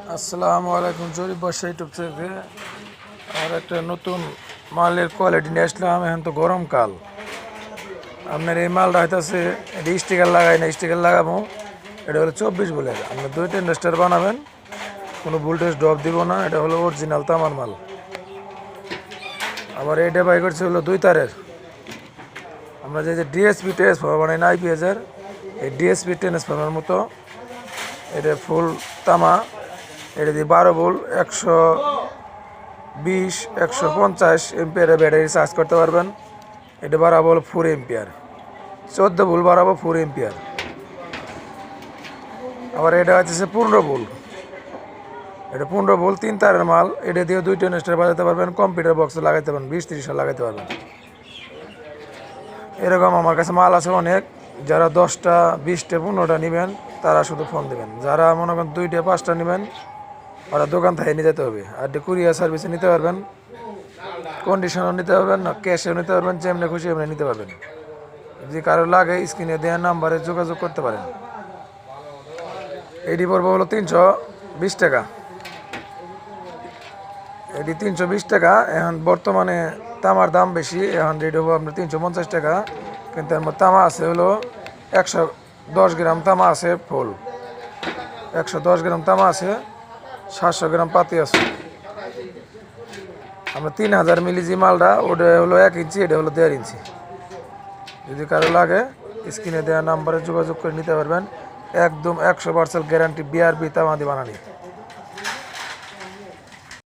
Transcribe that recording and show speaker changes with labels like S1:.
S1: আসসালামু আলাইকুম। জরিপ বর্ষা ইউটিউব থেকে আর একটা নতুন মালের কোয়ালিটি নিয়ে আসলাম। এখন তো গরমকাল, আপনার এই মালটা হইতেছে এটা স্টিকার লাগাই না, স্টিকার লাগাবো। এটা হলো 24 বলে, আপনি 2টা ইনভেস্টার বানাবেন, কোনো ভোল্টেজ ড্রপ দিব না। এটা হলো অরিজিনাল তামার মাল। আবার এটা বাই করছে হলো 2 তারের। আমরা যে ডিএসপি ট্রান্সফর্মার বানাই না, আইপিএসের এই ডিএসপি ট্রান্সফর্মার মতো এটা ফুল তামা। এটা দিয়ে 12 ভোল্ট 120-150 এম্পিয়ারের ব্যাটারি চার্জ করতে পারবেন। এটা বাড়াবো 4 এম্পিয়ার, 14 ভোল্ট বাড়াবো 4 এম্পিয়ার। আবার এটা হচ্ছে 15 ভোল্ট, এটা 15 ভোল্ট 3 তারের মাল। এটা দিয়ে 2টা ইনভার্টার বাজাতে পারবেন, কম্পিউটার বক্সে লাগাইতে পারবেন, 20-30 সাল লাগাইতে পারবেন। এরকম আমার কাছে মাল আছে অনেক। যারা 10টা 20টা 15টা নেবেন তারা শুধু ফোন দেবেন। যারা মনে করেন 2টা 5টা নেবেন ওরা দোকান থেকে নিয়ে যেতে হবে। আর কুরিয়ার সার্ভিসে নিতে পারবেন, কন্ডিশনও নিতে পারবেন, না ক্যাশেও নিতে পারবেন, যেমনি খুশি এমনি নিতে পারবেন। যদি কারো লাগে স্ক্রিনে দেওয়া নাম্বারে যোগাযোগ করতে পারেন। এটি পড়বে হলো 320 টাকা। এটি 320 টাকা। এখন বর্তমানে তামার দাম বেশি, এখন রেট হবো আপনার 350 টাকা। কিন্তু আমার তামা আছে হলো 110 গ্রাম তামা আছে ফুল, 110 গ্রাম তামা আছে, 700 গ্রাম পাতি আছে। আমরা 3000 মিলি যে মালটা ওটা হলো 1 ইঞ্চি, এটা হলো 1.5 ইঞ্চি। যদি কারো লাগে স্ক্রিনে দেওয়া নাম্বারে যোগাযোগ করে নিতে পারবেন। একদম 100% গ্যারান্টি, বিআরবি তামা দিয়ে বানানি।